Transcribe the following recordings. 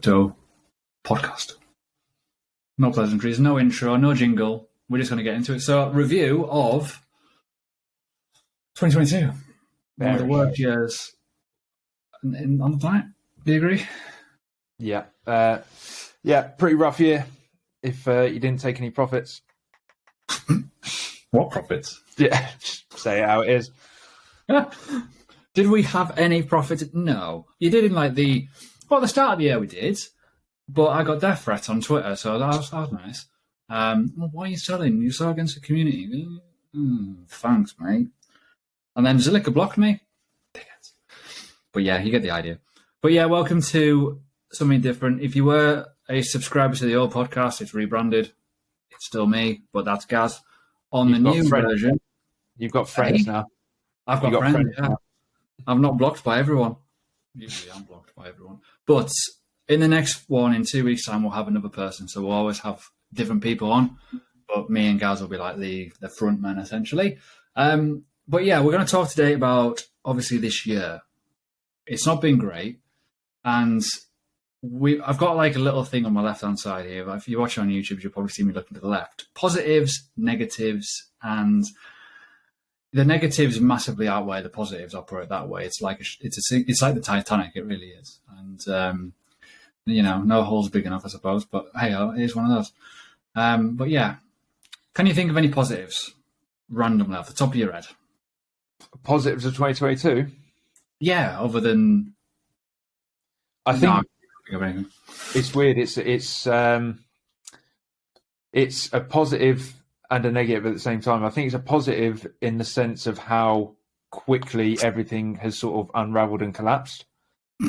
Crypto podcast. No pleasantries, no intro, no jingle. We're just going to get into it. So, review of 2022. One of the worst years on the planet. Do you agree? Yeah. Pretty rough year if you didn't take any profits. What profits? Yeah, just say it how it is. Did we have any profits? No. You did in the start of the year we did, but I got death threats on Twitter, so that was nice. Well, why are you selling? You sell against the community. Thanks, mate. And then Zilliqa blocked me. But yeah, you get the idea. But yeah, welcome to something different. If you were a subscriber to the old podcast, it's rebranded. It's still me, but that's Gaz. On the new version. You've got friends now. I've got friends, yeah. I'm not blocked by everyone. Usually I'm blocked by everyone. But in the next one, in 2 weeks' time, we'll have another person. So we'll always have different people on. But me and Gaz will be like the front man, essentially. But yeah, we're going to talk today about, obviously, this year. It's not been great. And I've got a little thing on my left-hand side here. If you watch on YouTube, you'll probably see me looking to the left. Positives, negatives, and the negatives massively outweigh the positives. I'll put it that way. It's like the Titanic. It really is. And no hole's big enough, I suppose. But hey, it is one of those. But yeah, can you think of any positives randomly off the top of your head? Positives of 2022? Yeah, other than I think it's weird. It's a positive and a negative at the same time. I think it's a positive in the sense of how quickly everything has sort of unraveled and collapsed,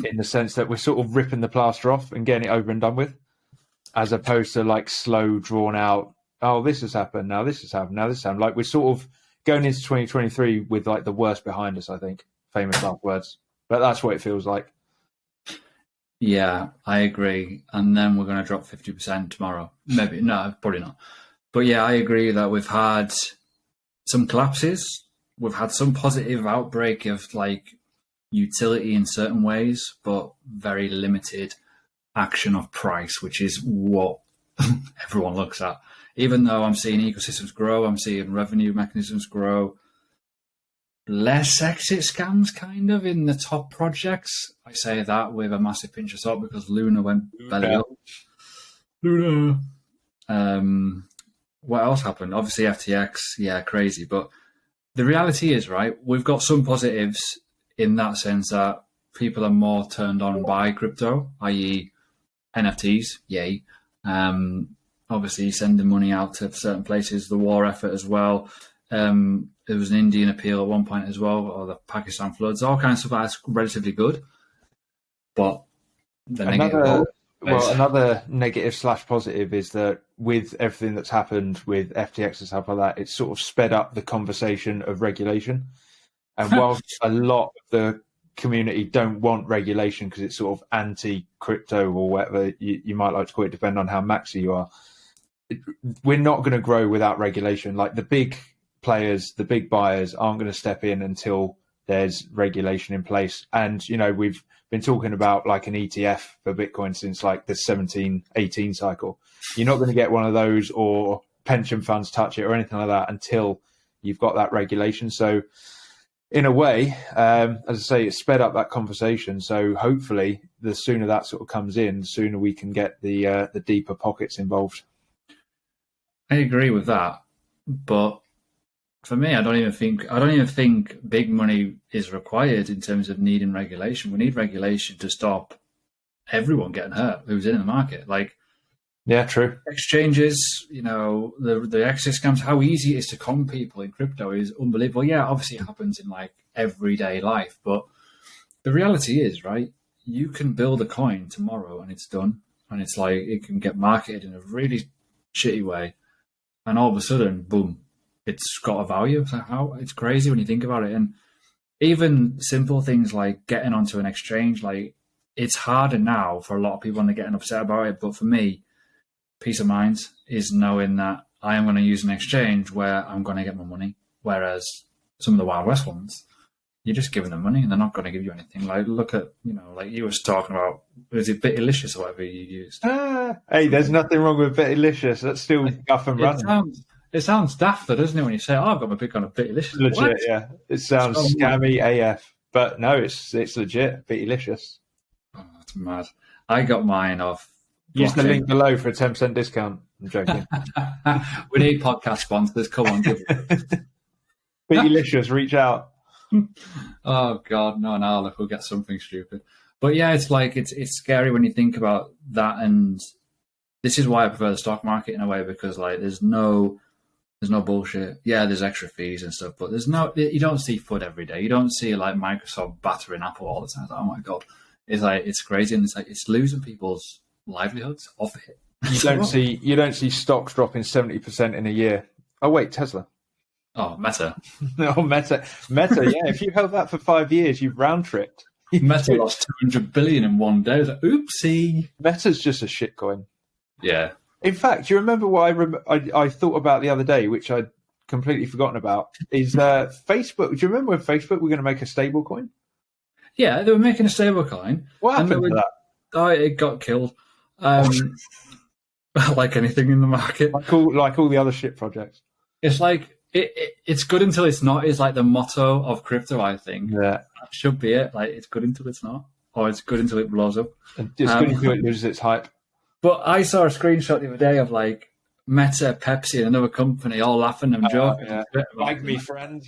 in the sense that we're sort of ripping the plaster off and getting it over and done with, as opposed to slow, drawn out, oh, this has happened, now this has happened, now this has happened. We're sort of going into 2023 with the worst behind us, I think. Famous last words. But that's what it feels like. Yeah, I agree. And then we're going to drop 50% tomorrow. Maybe. No, probably not. But yeah, I agree that we've had some collapses. We've had some positive outbreak of utility in certain ways, but very limited action of price, which is what everyone looks at. Even though I'm seeing ecosystems grow, I'm seeing revenue mechanisms grow, less exit scams kind of in the top projects. I say that with a massive pinch of salt because Luna went belly up. Luna. What else happened? Obviously FTX, yeah, crazy. But the reality is, right, we've got some positives in that sense that people are more turned on by crypto, i.e. NFTs, yay. Obviously sending money out to certain places, the war effort as well. There was an Indian appeal at one point as well, or the Pakistan floods, all kinds of stuff that's relatively good. But another negative / positive is that with everything that's happened with FTX and stuff like that, it's sort of sped up the conversation of regulation. And while a lot of the community don't want regulation because it's sort of anti-crypto or whatever you might like to call it, depending on how maxi you are, we're not going to grow without regulation. The big players, the big buyers aren't going to step in until there's regulation in place. And, we've been talking about an ETF for Bitcoin since the 17-18 cycle. You're not going to get one of those or pension funds touch it or anything like that until you've got that regulation. So in a way, as I say, it sped up that conversation. So hopefully the sooner that sort of comes in, the sooner we can get the deeper pockets involved. I agree with that. But for me, I don't even think big money is required in terms of needing regulation. We need regulation to stop everyone getting hurt who's in the market. Yeah, true. Exchanges, the exit scams, how easy it is to con people in crypto is unbelievable. Yeah, obviously it happens in everyday life, but the reality is, right, you can build a coin tomorrow and it's done. And it's it can get marketed in a really shitty way. And all of a sudden, boom, it's got a value. It's crazy when you think about it. And even simple things like getting onto an exchange, it's harder now for a lot of people and they're getting upset about it. But for me, peace of mind is knowing that I am going to use an exchange where I'm going to get my money. Whereas some of the Wild West ones, you're just giving them money and they're not going to give you anything. Like, look at, like you was talking about, was it Bittylicious or whatever you used? Hey, there's nothing wrong with Bittylicious. That's still up and running. It sounds daft, though, doesn't it, when you say, I've got my pick on a Bittylicious. Legit, what? Yeah. It sounds scammy AF. But no, it's legit. Bittylicious. Oh, that's mad. I got mine off. Use the link below for a 10% discount. I'm joking. We need podcast sponsors. Come on, give it. Bittylicious, reach out. Oh God, no! Look, we'll get something stupid. But yeah, it's like it's scary when you think about that, and this is why I prefer the stock market in a way, because like there's no bullshit. Yeah, there's extra fees and stuff, but you don't see FUD every day. You don't see like Microsoft battering Apple all the time. Oh my God, it's crazy, and it's losing people's livelihoods off it. You don't see stocks dropping 70% in a year. Oh wait, Tesla. Oh, Meta. No, Meta. Yeah, if you held that for 5 years, you've round tripped. Meta lost 200 billion in one day. Like, oopsie. Meta's just a shitcoin. Yeah. In fact, do you remember what I thought about the other day, which I'd completely forgotten about, is Facebook. Do you remember when Facebook were going to make a stable coin? Yeah, they were making a stable coin. What happened to that? Oh, it got killed. Like anything in the market. Like all the other shit projects. It's like, it's good until it's not, is like the motto of crypto, I think. Yeah. That should be it. Like, it's good until it's not. Or it's good until it blows up. It's good until it loses its hype. But I saw a screenshot the other day of like Meta, Pepsi, and another company all laughing and joking. Yeah. Like me, friend.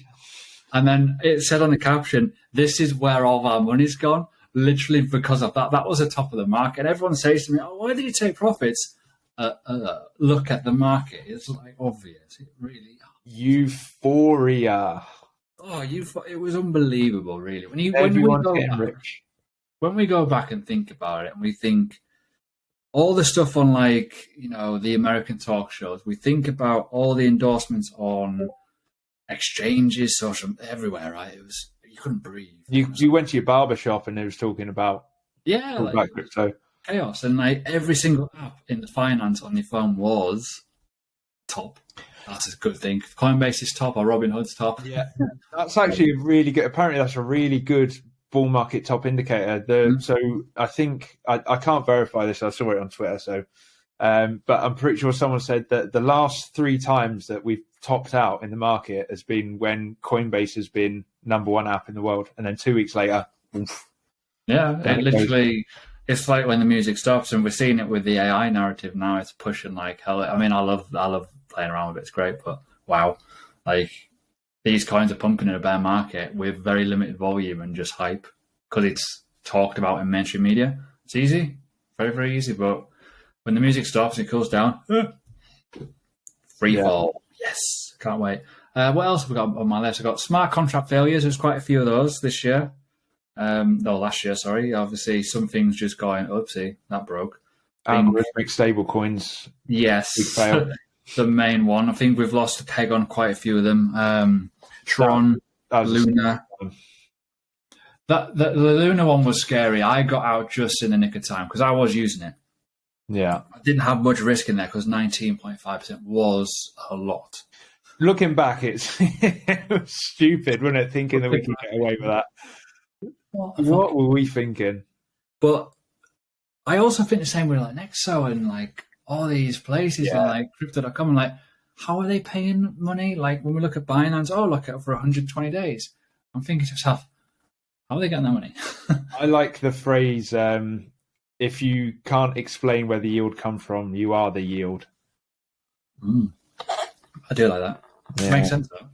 And then it said on the caption, "This is where all of our money's gone." Literally because of that. That was the top of the market. Everyone says to me, "Oh, why did you take profits?" Look at the market. It's like obvious. It really. Euphoria. Oh, it was unbelievable, really. Everyone's getting rich. When we go back and think about it, and we think all the stuff on, like, the American talk shows, we think about all the endorsements on exchanges, social, everywhere, right? It was, you couldn't breathe. You went to your barber shop and they was talking about like crypto. Chaos. And like every single app in the finance on your phone was top. That's a good thing. Coinbase is top, or Robinhood's top. Yeah, that's actually really good. Apparently, that's a really good bull market top indicator. So I think I can't verify this. I saw it on Twitter. So, but I'm pretty sure someone said that the last 3 times that we've topped out in the market has been when Coinbase has been #1 app in the world, and then 2 weeks later, oof. Yeah, it literally. It's like when the music stops, and we're seeing it with the AI narrative now. It's pushing like hell. I mean, I love playing around with it. It's great, but wow, like these coins are pumping in a bear market with very limited volume and just hype because it's talked about in mainstream media. It's easy, very, very easy. But when the music stops and it cools down, free fall. Yes, can't wait. What else have we got on my list? I've got smart contract failures. There's quite a few of those this year. Last year, sorry. Obviously, some things just going, oopsie, that broke. Algorithmic stable coins. Yes. The main one. I think we've lost a peg on quite a few of them. Tron, Luna. The Luna one was scary. I got out just in the nick of time because I was using it. Yeah. I didn't have much risk in there because 19.5% was a lot. Looking back, it was stupid, wasn't it? Thinking that we could get away with that. What were we thinking? But I also think the same with like Nexo and like all these places and like Crypto.com. And like, how are they paying money? Like when we look at Binance, look at it for 120 days. I'm thinking to myself, how are they getting that money? I like the phrase, if you can't explain where the yield comes from, you are the yield. I do like that. Yeah. Makes sense though.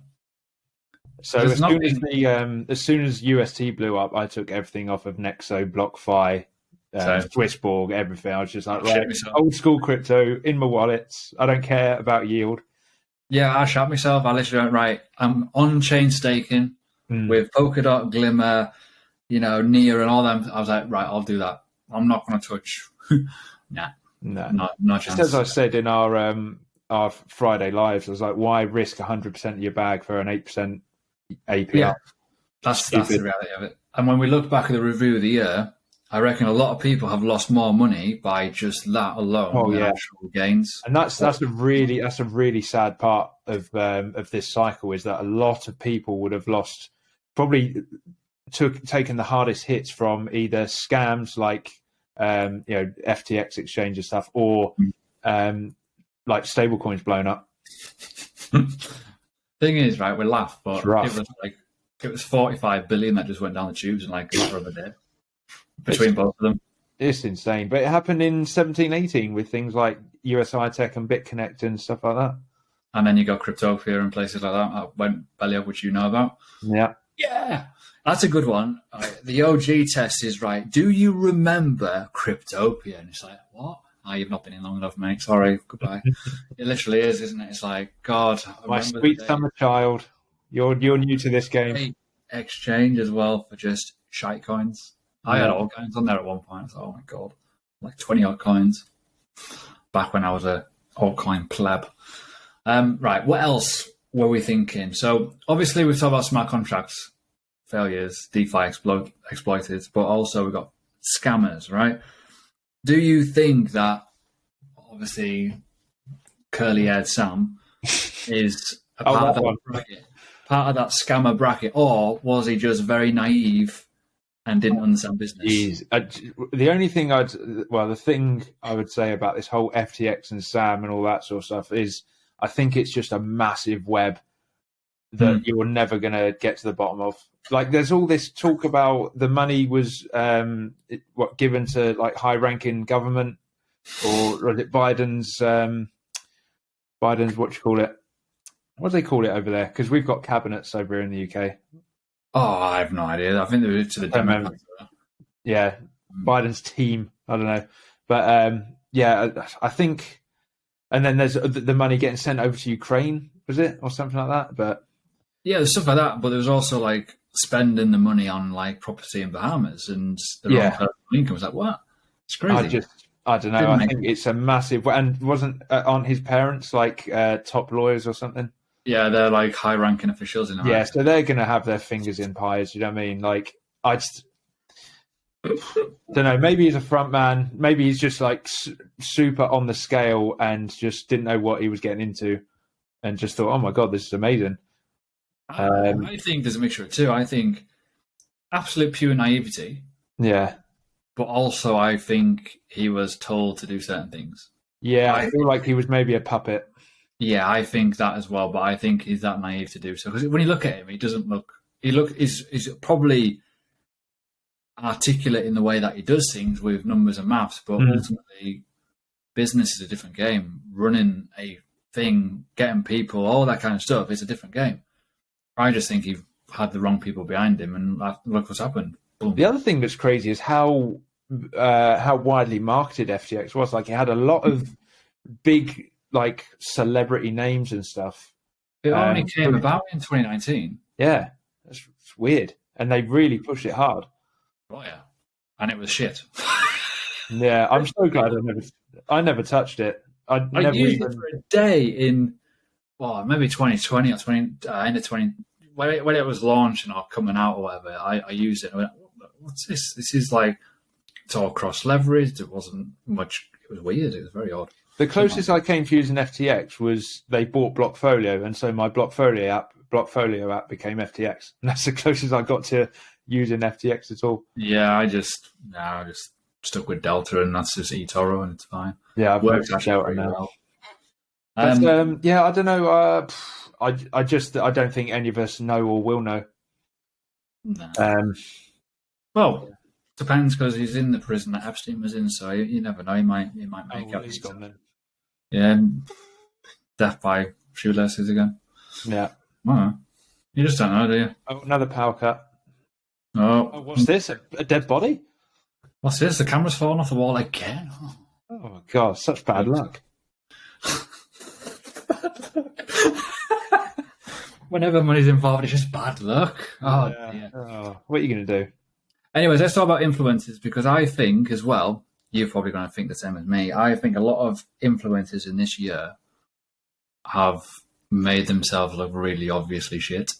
So as soon as UST blew up, I took everything off of Nexo, BlockFi, Swissborg, everything. I was just like, right, old school crypto in my wallets. I don't care about yield. Yeah, I shot myself. I literally went, right, I'm on-chain staking with Polkadot, Glimmer, Near and all them. I was like, right, I'll do that. I'm not going to touch. No chance. Just as I said in our Friday lives, I was like, why risk 100% of your bag for an 8% APR? Yeah, that's the reality of it. And when we look back at the review of the year, I reckon a lot of people have lost more money by just that alone than actual gains. And that's a really sad part of this cycle, is that a lot of people would have lost probably taken the hardest hits from either scams like FTX exchange and stuff, or like stablecoins blown up. Thing is, right, we laugh, but it was 45 billion that just went down the tubes in like a matter of a day between both of them. It's insane, but it happened in 1718 with things like USI Tech and BitConnect and stuff like that. And then you got Cryptopia and places like that went belly up, which you know about. Yeah, that's a good one. The OG test is right. Do you remember Cryptopia? And it's like, what? Oh, you've not been in long enough, mate. Sorry, goodbye. It literally is, isn't it? It's like, God, my sweet summer child. You're new to this game. Exchange as well for just shite coins. I had all coins on there at one point. So, oh my God, like 20 odd coins back when I was a altcoin pleb. Right, what else were we thinking? So obviously we've talked about smart contracts failures, DeFi exploited, but also we've got scammers, right? Do you think that obviously curly-haired Sam is a part of that scammer bracket, or was he just very naive and didn't understand business? The thing I would say about this whole FTX and Sam and all that sort of stuff is I think it's just a massive web that you're never going to get to the bottom of. Like, there's all this talk about the money was given to like high-ranking government, or was it Biden's what do you call it? What do they call it over there? Because we've got cabinets over here in the UK. Oh, I have no idea. I think they were to the Democrats. Yeah, Biden's team. I don't know, but I think. And then there's the money getting sent over to Ukraine, was it, or something like that? But yeah, there's stuff like that. But there was also like spending the money on like property in Bahamas and the wrong personal income. Was like, what? It's crazy. I don't know. I think it's a massive. And aren't his parents like top lawyers or something? Yeah, they're like high-ranking officials in America. Yeah, so they're going to have their fingers in pies. You know what I mean? Like, I just don't know. Maybe he's a front man. Maybe he's just like super on the scale and just didn't know what he was getting into, and just thought, "Oh my God, this is amazing." I think there's a mixture of two. I think absolute pure naivety. Yeah, but also I think he was told to do certain things. Yeah, I feel like he was maybe a puppet. Yeah, I think that as well. But I think he's that naive to do so, because when you look at him, he doesn't look. He's probably articulate in the way that he does things with numbers and maths, but ultimately, business is a different game. Running a thing, getting people, all that kind of stuff is a different game. I just think he had the wrong people behind him, and look what's happened. Boom. The other thing that's crazy is how widely marketed FTX was. Like, it had a lot of big, like, celebrity names and stuff. It only came about in 2019. Yeah, it's weird, and they really pushed it hard. Oh yeah, and it was shit. Yeah, I'm so glad I never touched it. I used it for a day in, maybe 2020 or end of 20, when it was launching or coming out or whatever. I used it. And I went, what's this? This is like, it's all cross leveraged. It wasn't much. It was weird. It was very odd. The closest I came to using FTX was they bought Blockfolio, and so my Blockfolio app became FTX, and that's the closest I got to using FTX at all. Yeah, I just stuck with Delta, and that's just eToro, and it's fine. Yeah, I've worked with Delta now. Well. But, I don't know. I don't think any of us know or will know. No. Well, depends, because he's in the prison that Epstein was in, so you never know. He might make up. He's gone then. Yeah, death by shoelaces again. Yeah. You just don't know, do you? Oh, another power cut. Oh, what's this? A dead body? What's this? The camera's fallen off the wall again. Oh my God, such bad luck. Whenever money's involved, it's just bad luck. Oh, yeah. Oh, what are you going to do? Anyways, let's talk about influencers, because I think as well, you're probably going to think the same as me. I think a lot of influencers in this year have made themselves look really obviously shit.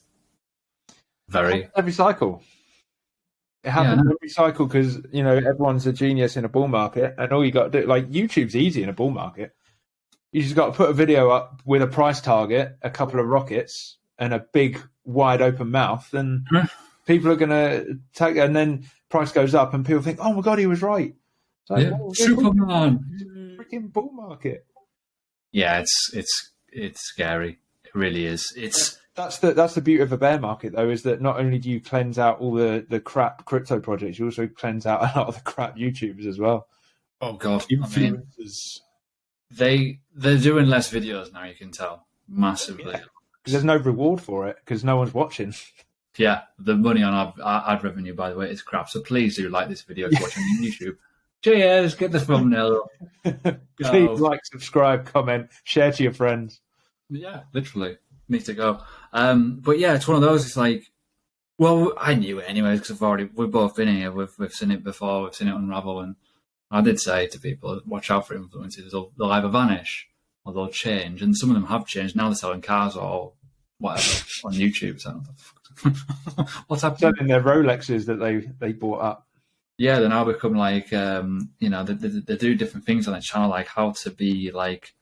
Every cycle. It happens every cycle, because, everyone's a genius in a bull market, and all you got to do, like, YouTube's easy in a bull market. You just got to put a video up with a price target, a couple of rockets, and a big wide open mouth, then Huh? people are going to take, and then price goes up, and people think, "Oh my god, he was right." It's like, Yeah, well, Superman. freaking bull market. Yeah, it's scary. It really is. That's the beauty of a bear market, though, is that not only do you cleanse out all the crap crypto projects, you also cleanse out a lot of the crap YouTubers as well. Oh god, I mean, Influencers. they're doing less videos now. You can tell massively. Yeah. Because there's no reward for it because no one's watching. Yeah, the money on our ad revenue, by the way, is crap. So please do like this video if you're watching on YouTube. Cheers, get the thumbnail up. Please like, subscribe, comment, share to your friends. Yeah, literally. Need to go. But yeah, it's one of those. It's like, well, I knew it anyways because we've both been here. We've seen it before. We've seen it unravel, and I did say to people, watch out for influencers. They'll either vanish or they'll change, and some of them have changed. Now they're selling cars or whatever on YouTube. So what's happening? Selling their Rolexes that they bought up. Yeah, they now become like, they do different things on their channel, like how to be like,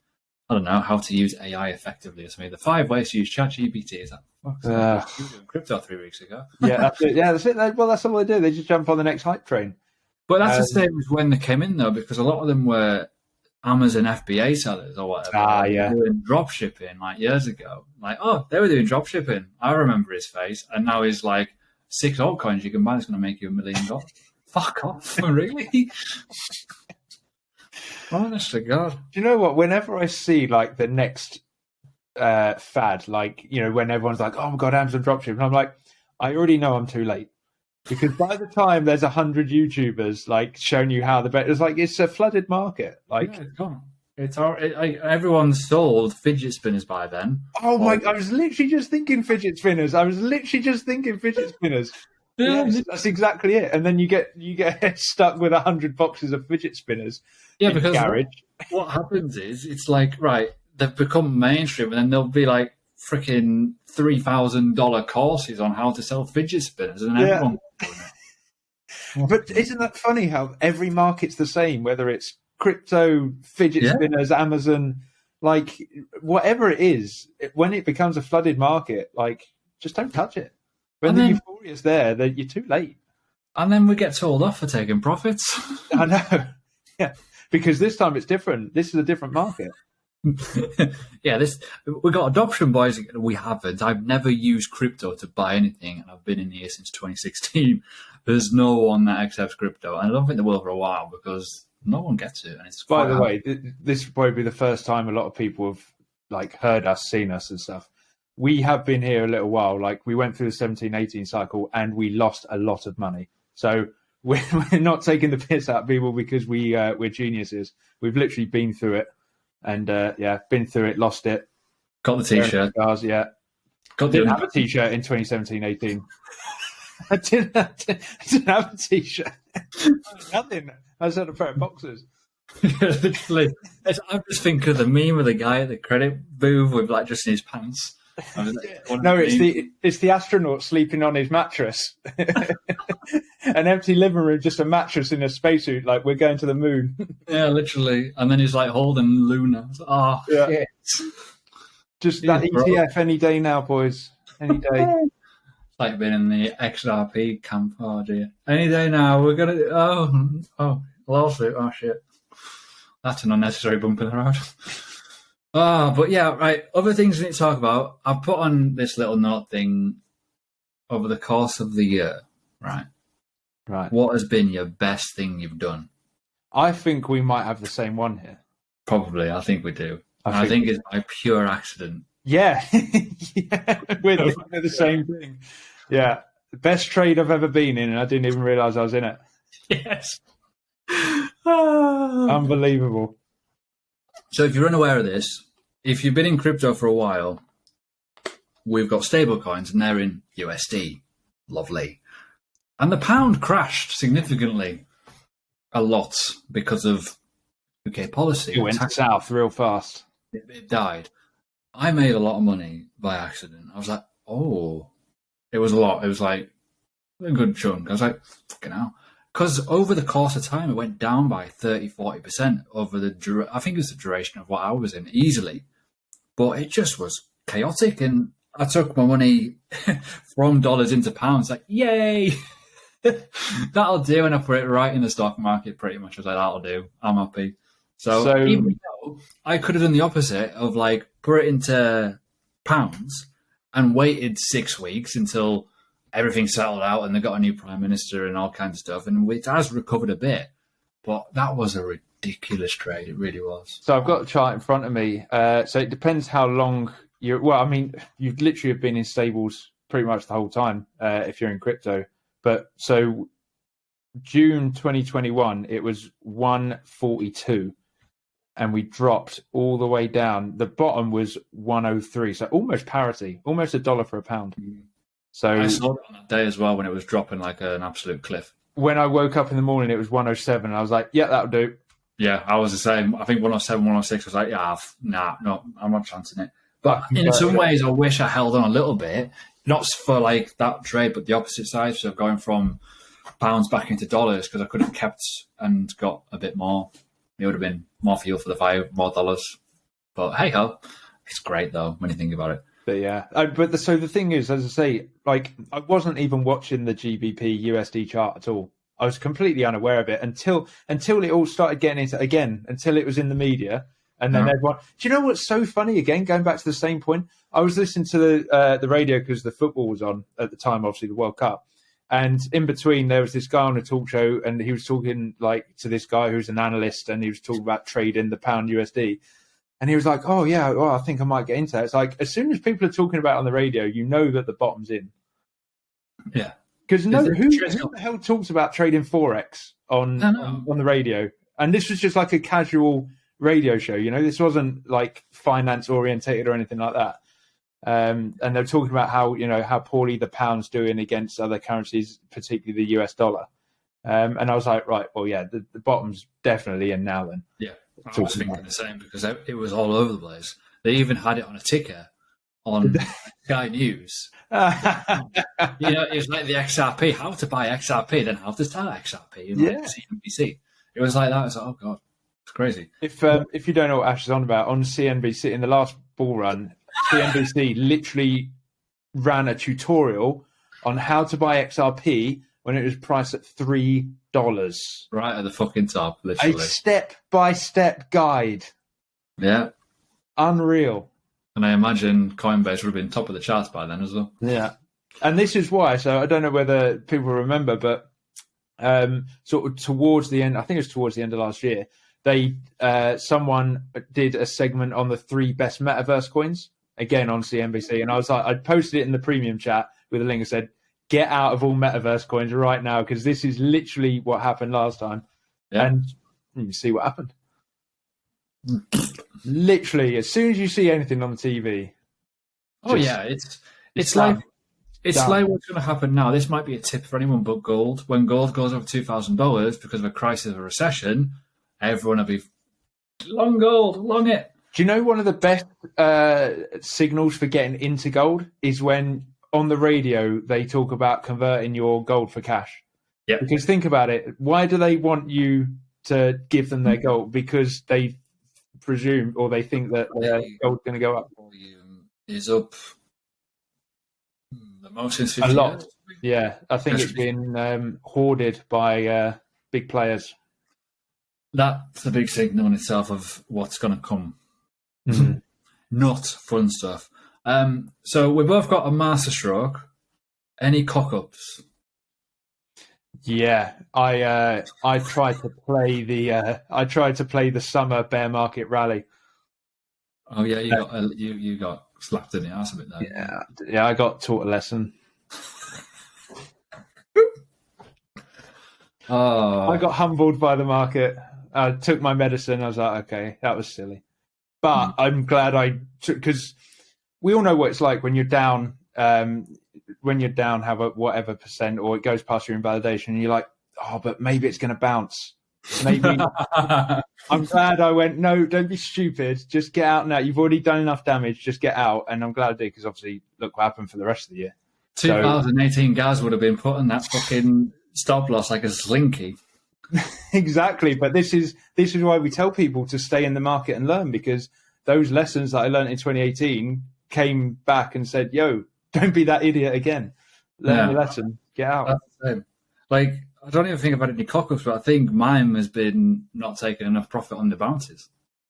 I don't know, how to use AI effectively or something. The 5 ways to use ChatGPT. Is that fuck? You were doing crypto 3 weeks ago. Yeah, that's it. Yeah, that's it. Well, that's all they do. They just jump on the next hype train. But that's the same as when they came in, though, because a lot of them were Amazon FBA sellers or whatever. Yeah. Doing drop shipping like years ago. Like, oh, they were doing drop shipping. I remember his face. And now he's like, 6 altcoins you can buy that's going to make you $1 million. Fuck off. Really? Honest to God. Do you know what? Whenever I see like the next fad, like, you know, when everyone's like, oh my God, Amazon dropshipping, I'm like, I already know I'm too late. Because by the time there's 100 YouTubers like showing you how the bet, it's like it's a flooded market. Like, yeah, it's gone. It's all, everyone's sold fidget spinners by then. Oh my! I was literally just thinking fidget spinners. Yeah, that's exactly it. And then you get stuck with 100 boxes of fidget spinners. Yeah, in because the garage. What happens is it's like, right, they've become mainstream, and then there'll be like freaking $3,000 courses on how to sell fidget spinners, and everyone's doing it. But isn't that funny how every market's the same, whether it's crypto, fidget spinners, Amazon, like whatever it is, when it becomes a flooded market, like just don't touch it. When the euphoria's there, that you're too late. And then we get told off for taking profits. I know. Yeah. Because this time it's different. This is a different market. Yeah, we got adoption boys. We haven't. I've never used crypto to buy anything, and I've been in here since 2016. There's no one that accepts crypto, and I don't think there will for a while because no one gets it. And it's by the way, this will probably be the first time a lot of people have like heard us, seen us, and stuff. We have been here a little while. Like we went through the 17-18 cycle, and we lost a lot of money. So we're not taking the piss out of people because we're geniuses. We've literally been through it. And been through it, lost it. Got the t-shirt. Yeah. Didn't have a t-shirt in 2017-18. I didn't have a t-shirt. Nothing. I just had a pair of boxers. Literally. I'm just thinking of the meme of the guy at the credit booth with like just in his pants. No, it's the astronaut sleeping on his mattress. An empty living room, just a mattress in a spacesuit, like we're going to the moon. Yeah, literally. And then he's like holding Luna. Oh, yeah. Shit. Just that ETF any day now, boys. Any day. It's like being in the XRP camp. Oh, dear. Any day now. We're going to... Oh, lawsuit. Oh, shit. That's an unnecessary bump in the road. But yeah, right. Other things we need to talk about. I've put on this little note thing over the course of the year, right? Right. What has been your best thing you've done? I think we might have the same one here. Probably. I think we do. I think it's by pure accident. Yeah. We're the same thing. Yeah. The best trade I've ever been in, and I didn't even realise I was in it. Yes. Unbelievable. So if you're unaware of this, if you've been in crypto for a while, we've got stable coins and they're in USD. Lovely. And the pound crashed significantly a lot because of UK policy. It went south real fast. It died. I made a lot of money by accident. I was like, oh, it was a lot. It was like a good chunk. I was like, fucking hell. Because over the course of time, it went down by 30-40% over I think it was the duration of what I was in, easily. But it just was chaotic. And I took my money from dollars into pounds. Like, yay! That'll do. And I put it right in the stock market pretty much. I was like, that'll do. I'm happy. So even though I could have done the opposite of like put it into pounds and waited 6 weeks until everything settled out and they got a new prime minister and all kinds of stuff. And it has recovered a bit. But that was a ridiculous trade. It really was. So I've got a chart in front of me. So it depends how long you're. Well, I mean, you've literally been in stables pretty much the whole time if you're in crypto. But so June 2021, it was 142, and we dropped all the way down. The bottom was 103, so almost parity, almost $1 for a pound. So I saw it on that day as well when it was dropping like an absolute cliff. When I woke up in the morning, it was 107. And I was like, yeah, that'll do. Yeah, I was the same. I think 107, 106 was like, yeah, no, I'm not chancing it. But in some ways, I wish I held on a little bit, not for like that trade, but the opposite side. So going from pounds back into dollars, because I could have kept and got a bit more. It would have been more fuel for the fire, more dollars. But hey ho, it's great though when you think about it. But yeah, so the thing is, as I say, like I wasn't even watching the GBP USD chart at all. I was completely unaware of it until it all started getting into again, until it was in the media. And then everyone, do you know what's so funny? Again, going back to the same point, I was listening to the radio because the football was on at the time, obviously the World Cup. And in between, there was this guy on a talk show, and he was talking like to this guy who's an analyst, and he was talking about trading the pound USD. And he was like, "Oh yeah, well, I think I might get into that." It's like as soon as people are talking about it on the radio, you know that the bottom's in. Yeah, because who the hell talks about trading forex on the radio? And this was just like a casual radio show, you know. This wasn't like finance orientated or anything like that. And they're talking about how poorly the pound's doing against other currencies, particularly the US dollar. And I was like, right, well, yeah, the bottom's definitely in now. Then, yeah, I was thinking the same because it was all over the place. They even had it on a ticker on Sky News. It was like the XRP, how to buy XRP, then how to sell XRP, and like CNBC. It was like that. I was like, oh god, it's crazy. If you don't know what Ash is on about, on CNBC in the last bull run, CNBC literally ran a tutorial on how to buy XRP when it was priced at $3. Right at the fucking top, literally. A step-by-step guide. Yeah. Unreal. And I imagine Coinbase would have been top of the charts by then as well. Yeah. And this is why, so I don't know whether people remember, but sort of towards the end, I think it was towards the end of last year, someone did a segment on the 3 best metaverse coins, again on CNBC. And I was like, I posted it in the premium chat with a link and said, get out of all metaverse coins right now, because this is literally what happened last time. Yeah. And you see what happened. Literally, as soon as you see anything on the TV. Oh yeah, it's like what's going to happen now. This might be a tip for anyone but gold. When gold goes over $2,000 because of a crisis or a recession, everyone will be long gold, long it. Do you know one of the best signals for getting into gold is when on the radio they talk about converting your gold for cash? Yeah. Because think about it. Why do they want you to give them their gold? Because they presume or they think that their gold's going to go up. Is up the most since 50 a lot. Years. Yeah, I think it's been hoarded by big players. That's the big signal in itself of what's going to come. Mm-hmm. Not fun stuff. So we both got a masterstroke. Any cock-ups? Yeah, I tried to play the summer bear market rally. Oh yeah, you got slapped in the ass a bit there. Yeah, I got taught a lesson. I got humbled by the market. I took my medicine. I was like, okay, that was silly. But I'm glad I took, because we all know what it's like when you're down. When you're down, have a whatever percent, or it goes past your invalidation, and you're like, oh, but maybe it's going to bounce. Maybe. I'm glad I went, no, don't be stupid. Just get out now. You've already done enough damage. Just get out. And I'm glad I did, because obviously, look what happened for the rest of the year. 2018 Gaz would have been putting that fucking stop loss like a slinky. Exactly. But this is why we tell people to stay in the market and learn, because those lessons that I learned in 2018 came back and said, "Yo, don't be that idiot again. Learn the lesson. Get out." That's the same. Like, I don't even think I've had any cock-ups, but I think mine has been not taking enough profit on the bounties.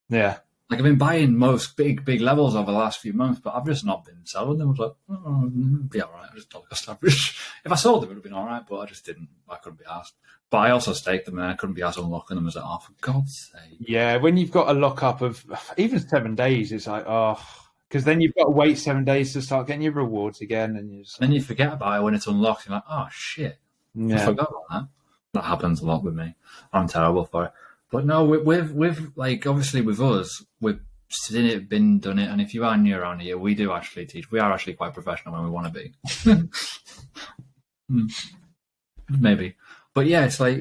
Yeah. Like, I've been buying most big levels over the last few months, but I've just not been selling them. I was like, oh, be all right. I just dollar cost average. If I sold them, it would have been all right, but I just didn't. I couldn't be asked. But I also staked them, and I couldn't be asked unlocking them. I was like, oh, for God's sake. Yeah, when you've got a lockup of even 7 days, it's like, oh, because then you've got to wait 7 days to start getting your rewards again. And then you forget about it when it's unlocked. You're like, oh, shit. Yeah. I forgot about that. That happens a lot with me. I'm terrible for it. But no, with like, obviously with us, we've seen it, done it. And if you are new around here, we do actually teach. We are actually quite professional when we want to be. Maybe. But yeah, it's like,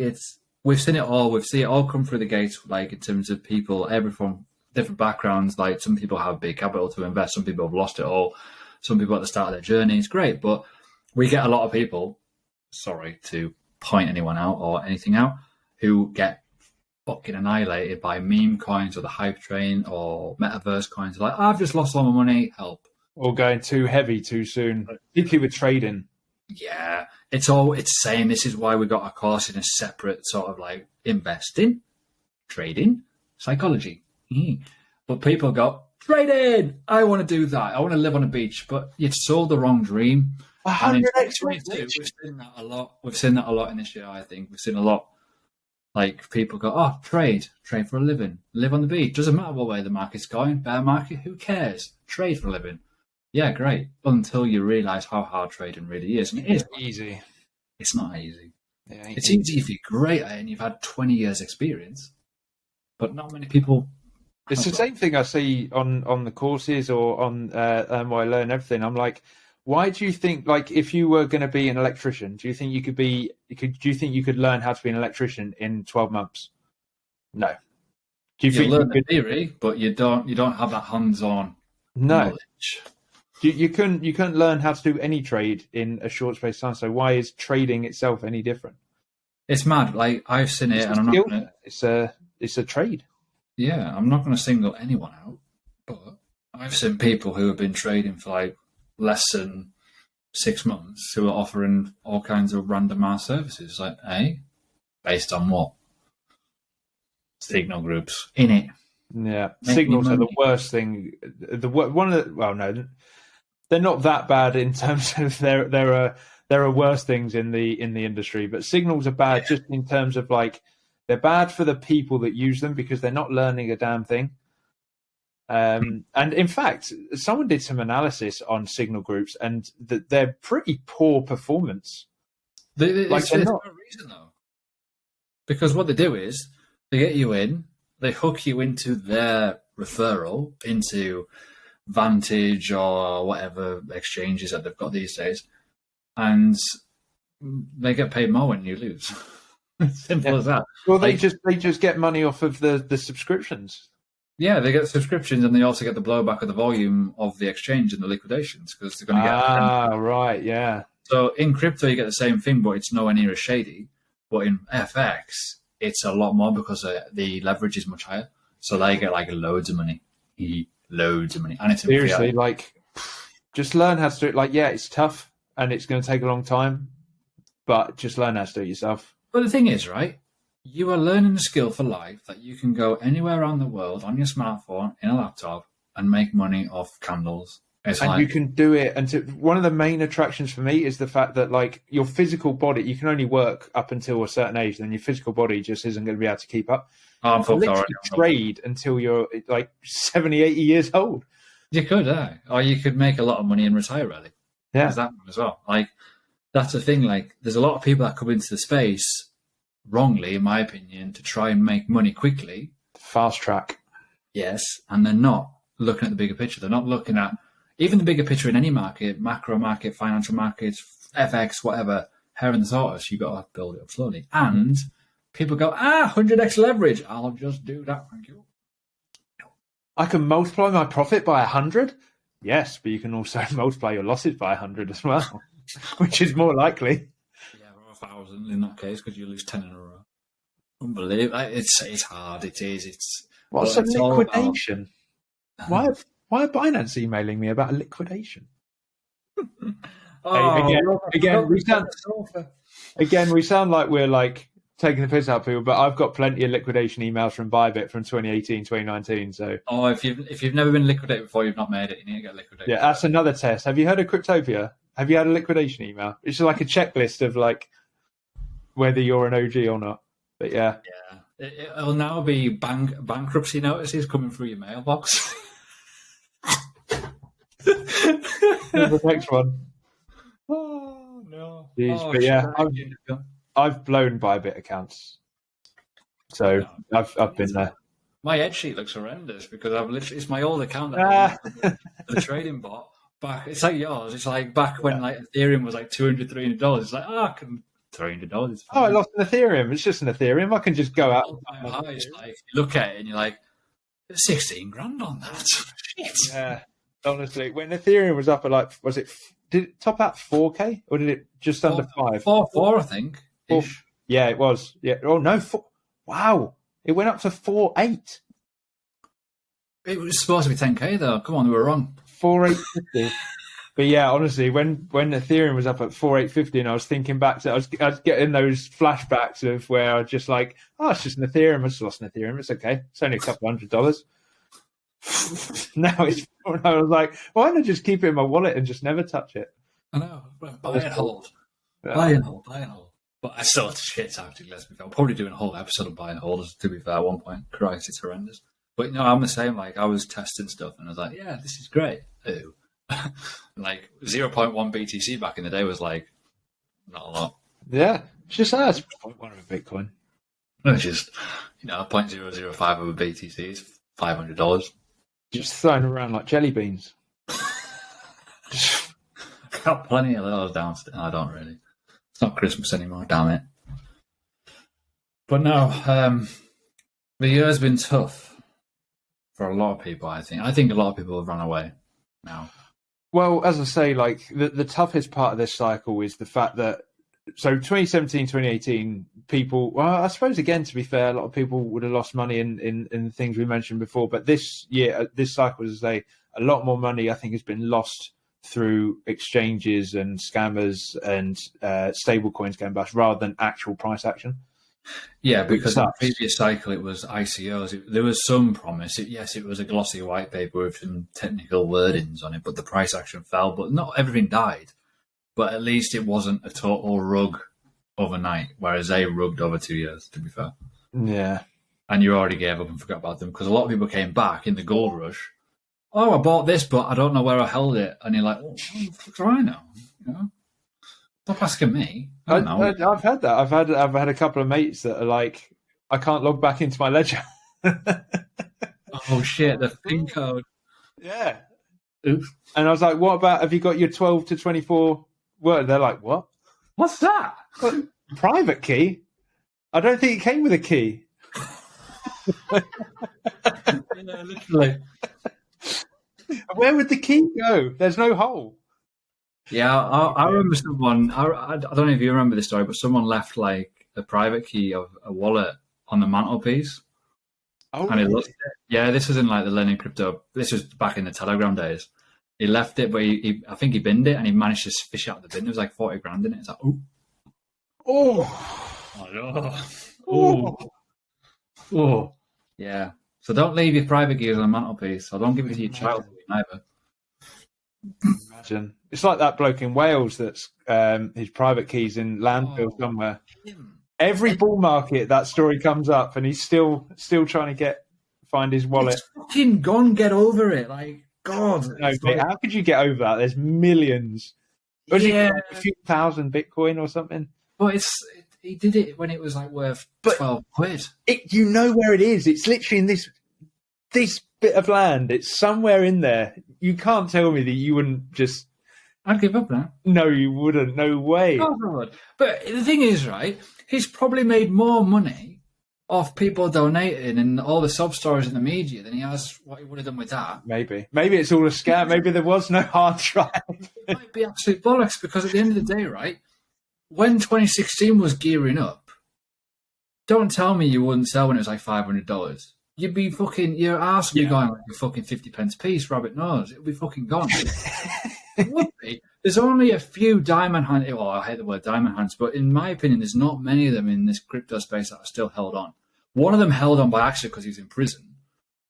we've seen it all. We've seen it all come through the gates, like in terms of people, from different backgrounds. Like, some people have big capital to invest. Some people have lost it all. Some people at the start of their journey. It's great. But we get a lot of people, sorry to point anyone out or anything out, who get fucking annihilated by meme coins or the hype train or metaverse coins. Like, I've just lost all my money, help. Or going too heavy too soon, particularly with trading. Yeah, it's saying this is why we got our course in a separate sort of like investing, trading, psychology. But people go, trading, I want to do that. I want to live on a beach. But you've sold the wrong dream. 100x. We've seen that a lot. We've seen that a lot in this year, I think. We've seen a lot. Like, people go, oh, trade for a living, live on the beach. Doesn't matter what way the market's going, bear market, who cares? Trade for a living. Yeah, great. Until you realise how hard trading really is. And it is easy. It's not easy. Yeah, it's easy if you're great at it and you've had 20 years experience. But not many people. It's the same thing I see on the courses or on where I learn everything. I'm like, why do you think, like, if you were going to be an electrician, do you think you could learn how to be an electrician in 12 months? No. Do you learn the theory, but you don't have that hands-on knowledge? You couldn't learn how to do any trade in a short space of time. So why is trading itself any different? It's mad. Like, I've seen it, and I'm not going to. It's a trade. Yeah, I'm not going to single anyone out, but I've seen people who have been trading for like less than 6 months who are offering all kinds of random ass services. Like, based on what? Signal groups in it. Yeah, signals are the worst thing. They're not that bad in terms of there are worse things in the industry, but signals are bad just in terms of, like, they're bad for the people that use them because they're not learning a damn thing. And in fact, someone did some analysis on signal groups, and they're pretty poor performance. There's no reason though, because what they do is they get you in, they hook you into their referral into Vantage or whatever exchanges that they've got these days, and they get paid more when you lose. Simple as that. Well, they just get money off of the subscriptions. Yeah, they get subscriptions, and they also get the blowback of the volume of the exchange and the liquidations because they're going to get. Right, yeah. So in crypto, you get the same thing, but it's nowhere near as shady. But in FX, it's a lot more because the leverage is much higher. So they get like loads of money, and it's seriously like just learn how to do it. Like, yeah, it's tough and it's going to take a long time, but just learn how to do it yourself. But the thing is, right? You are learning a skill for life that you can go anywhere around the world on your smartphone, in a laptop, and make money off candles. You can do it. And one of the main attractions for me is the fact that, like, your physical body, you can only work up until a certain age, then your physical body just isn't going to be able to keep up. I'm trade until you're like 70, 80 years old. You could, or you could make a lot of money and retire early. Yeah, there's that one as well. Like, that's the thing. Like, there's a lot of people that come into the space wrongly, in my opinion, to try and make money quickly. Fast track. Yes, and they're not looking at the bigger picture. They're not looking at even the bigger picture in any market, macro market, financial markets, FX, whatever. Hair in the tortoise, you've got to build it up slowly. And people go, 100x leverage. I'll just do that, thank you. I can multiply my profit by 100? Yes, but you can also multiply your losses by 100 as well, which is more likely. Yeah, or 1,000 in that case, because you lose 10 in a row. Unbelievable. It's hard. It is. What's a liquidation? Why Why are Binance emailing me about a liquidation? Oh, Again, we sound like we're like taking the piss out of people, but I've got plenty of liquidation emails from Bybit from 2018, 2019. So, if you've never been liquidated before, you've not made it. You need to get liquidated. Yeah, that's another test. Have you heard of Cryptopia? Have you had a liquidation email? It's like a checklist of like whether you're an OG or not. But yeah, it'll now be bankruptcy notices coming through your mailbox. the next one. Oh no! Jeez, but yeah, I've blown Bybit accounts, so I've been there. My head sheet looks horrendous because it's my old account that the trading bot. Back, it's like yours. It's like back when like Ethereum was like $200, $300. It's like I can $300. I lost an Ethereum. It's just an Ethereum. I can just go out. It's like you look at it and you're like, there's 16 grand on that. Shit. Yeah, honestly, when Ethereum was up at like, did it top out 4K or did it just under 5? 4, I think. Yeah, it was. Yeah. Oh no, 4. Wow, it went up to 4.8. It was supposed to be 10K though. Come on, we were wrong. 4.850. But yeah, honestly, when Ethereum was up at 4.850, and I was thinking back to, I was getting those flashbacks of where I was just like, oh, it's just an Ethereum. I just lost an Ethereum. It's okay. It's only a couple $100. Now it's, I was like, why don't I just keep it in my wallet and just never touch it? I know. Buy and hold. Yeah. Buy and hold. But I still shit tactically. Let's be fair. I'm probably doing a whole episode of buy and hold. To be fair, at one point, Christ, it's horrendous. But no, I'm the same. Like I was testing stuff, and I was like, "Yeah, this is great." Ooh. Like 0.1 BTC back in the day was like not a lot. Yeah, it's just that's 0.1 of a Bitcoin. It's just 0.005 of a BTC is $500. Just thrown around like jelly beans. Got plenty of those downstairs. I don't really. It's not Christmas anymore. Damn it. But no, the year's been tough. For a lot of people, I think a lot of people have run away now. Well, as I say, like the toughest part of this cycle is the fact that 2017, 2018, people. Well, I suppose again, to be fair, a lot of people would have lost money in the things we mentioned before. But this year, this cycle, as I say, a lot more money I think has been lost through exchanges and scammers and stable coins going bust rather than actual price action. Yeah, because in the previous cycle it was ICOs. There was some promise. It was a glossy white paper with some technical wordings on it, but the price action fell. But not everything died. But at least it wasn't a total rug overnight, whereas they rugged over 2 years, to be fair. Yeah. And you already gave up and forgot about them because a lot of people came back in the gold rush. Oh, I bought this, but I don't know where I held it. And you're like, oh, what the fuck do I know? Stop asking me. I've had that. I've had a couple of mates that are like, I can't log back into my ledger. Oh shit, the PIN code. Yeah. Oops. And I was like, what about, have you got your 12 to 24 word? They're like, what? What's that? Private key? I don't think it came with a key. Yeah, literally. Where would the key go? There's no hole. Yeah, I remember someone. I don't know if you remember this story, but someone left like a private key of a wallet on the mantelpiece. Oh, and he looked at it. Yeah, this was in like the Learning Crypto. This was back in the Telegram days. He left it, but I think he binned it, and he managed to fish out the bin. There was like 40 grand in it. It's like, oh, yeah. So don't leave your private keys on the mantelpiece, or don't give it to your child either. Imagine it's like that bloke in Wales that's his private keys in landfill somewhere. Every bull market, that story comes up, and he's still trying to find his wallet. It's fucking gone. Get over it, like God. No, mate, how could you get over that? There's millions. Was it a few thousand Bitcoin or something? But he did it when it was like worth 12 quid. You know where it is. It's literally in this bit of land. It's somewhere in there. You can't tell me that you wouldn't just... I'd give up now. No, you wouldn't. No way. Of course I would. But the thing is, right, he's probably made more money off people donating and all the sub-stories in the media than he has what he would have done with that. Maybe it's all a scam. Maybe there was no hard drive. It might be absolute bollocks, because at the end of the day, right, when 2016 was gearing up, don't tell me you wouldn't sell when it was like $500. you'd be fucking, your arse would be going like a fucking 50p piece, rabbit knows. It would be fucking gone. It would be. There's only a few diamond hands. Well, I hate the word diamond hands, but in my opinion, there's not many of them in this crypto space that are still held on. One of them held on by accident because he was in prison.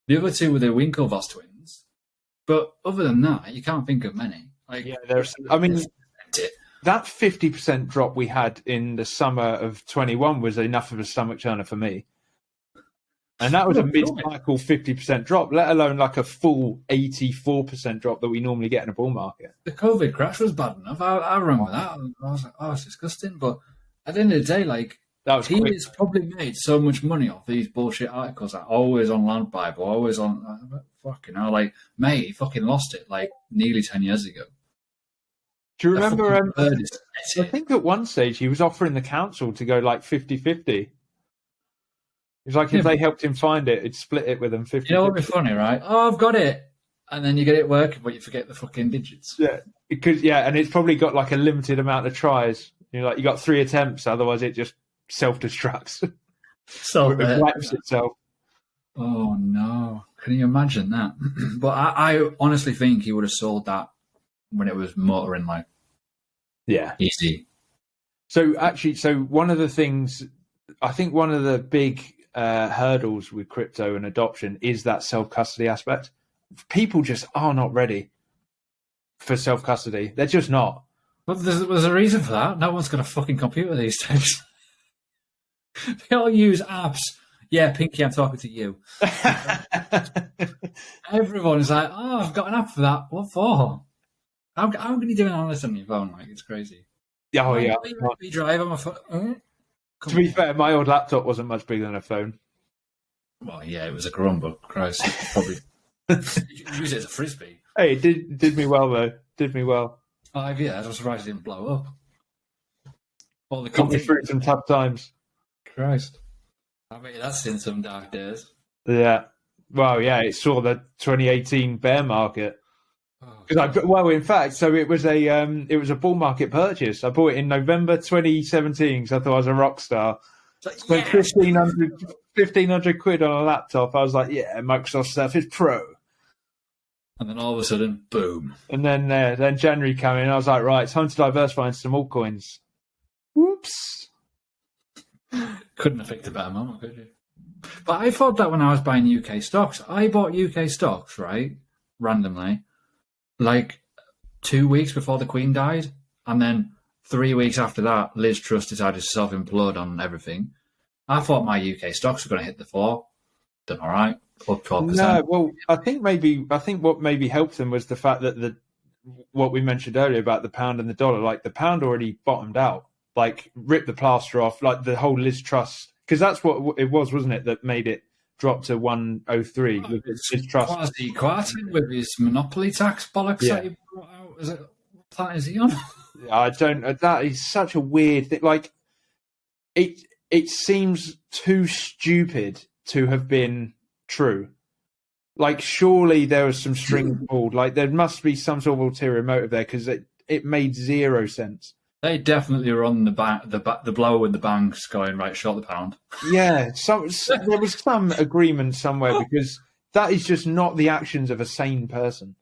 The other two were the Winklevoss twins. But other than that, you can't think of many. Like, Yeah, there's. I mean, that 50% drop we had in the summer of 21 was enough of a stomach turner for me. And that was a mid-cycle 50% drop, let alone like a full 84% drop that we normally get in a bull market. The COVID crash was bad enough. I remember that. I was like, oh, it's disgusting. But at the end of the day, like, That was he quick. has probably made so much money off these bullshit articles, like always on Land Bible, always on fucking hell. Like, mate, he fucking lost it like nearly 10 years ago. Do you The remember? fucking bird is I petty. think at one stage he was offering the council to go like 50-50. It's like if Yeah, they helped him find it, he'd split it with them 50-50. You know what would be funny, right? Oh, I've got it. And then you get it working, but you forget the fucking digits. Yeah, because and it's probably got like a limited amount of tries. You got 3 attempts, otherwise it just self-destructs. So, It wipes itself. oh no. Can you imagine that? But I honestly think he would have sold that when it was motoring like Yeah. easy. So actually, one of the things, I think one of the big hurdles with crypto and adoption is that self-custody aspect. People just are not ready for self-custody. They're just not. But there's a reason for that. No one's got a fucking computer these days. They all use apps. Yeah, Pinky, I'm talking to you. Everyone is like, oh, I've got an app for that. What for? How can you do all this on your phone? Like, it's crazy. Oh, yeah. We drive on my phone. To be fair, my old laptop wasn't much bigger than a phone. Well, yeah, it was a Chromebook. Christ, probably use it as a frisbee. Hey, it did me well, though. Did me well. 5 years. I was surprised it didn't blow up. All the Got me content. through some tough times. Christ. I bet that's in some dark days. Yeah. Well, yeah, it saw the 2018 bear market. Oh, In fact, so it was a bull market purchase. I bought it in November 2017 because I thought I was a rock star. it's So like, yes! 1,500 quid on a laptop. I was like, yeah, Microsoft Surface Pro. And then all of a sudden, boom. And then January came in. I was like, right, time to diversify into some altcoins. Whoops. Couldn't have picked a better moment, could you? But I thought that when I was buying UK stocks, I bought UK stocks, right? Randomly. Like 2 weeks before the Queen died. And then 3 weeks after that, Liz Truss decided to self-implode on everything. I thought my UK stocks were going to hit the floor. Done all right. Up 12%. No, well, I think what maybe helped them was the fact that what we mentioned earlier about the pound and the dollar, like the pound already bottomed out, like ripped the plaster off, like the whole Liz Truss, because that's what it was, wasn't it, that made it drop to 103 with Liz Truss. Quasi-Quartin with his monopoly tax bollocks Yeah. that he brought out. What planet is he on? I don't. That is such a weird thing. Like it seems too stupid to have been true. Like, surely there was some strings pulled. Like, there must be some sort of ulterior motive there because it made zero sense. They definitely were on the blower with the banks going, right, short the pound. Yeah, there was some agreement somewhere because that is just not the actions of a sane person.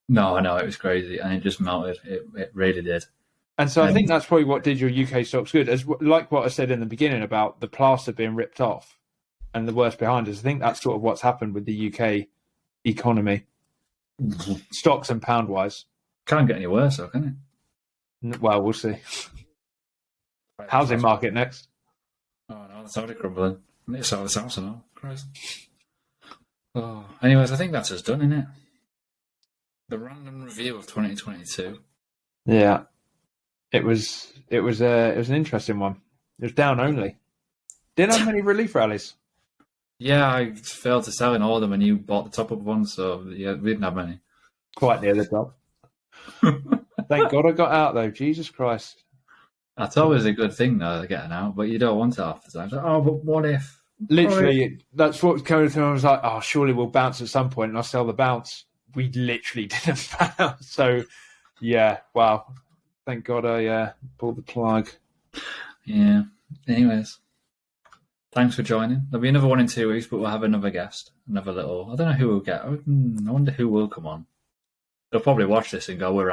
No, I know, it was crazy and it just melted. It really did. And so I think that's probably what did your UK stocks good. Like what I said in the beginning about the plaster being ripped off and the worst behind us. I think that's sort of what's happened with the UK economy, stocks and pound wise. Can't get any worse, though, can it? Well, we'll see. Housing market next. Oh, no, that's already crumbling. I need to sell this house now. Christ. Oh, anyways, I think that's us done, isn't it? The random review of 2022. Yeah, it was an interesting one. It was down only. Didn't have many relief rallies. Yeah, I failed to sell in all of them and you bought the top up ones, so yeah, we didn't have many. Quite near the top. Thank God I got out though. Jesus Christ. That's always a good thing, though, getting out, but you don't want it half the time. It's like, oh, but what if? Literally, that's what was coming through. I was like, oh, surely we'll bounce at some point, and I'll sell the bounce. We literally didn't bounce. So, yeah, wow. Thank God I pulled the plug. Yeah. Anyways, Thanks for joining. There'll be another one in 2 weeks, but we'll have another guest, another little. I don't know who we'll get. I wonder who will come on. They'll probably watch this and go, "We're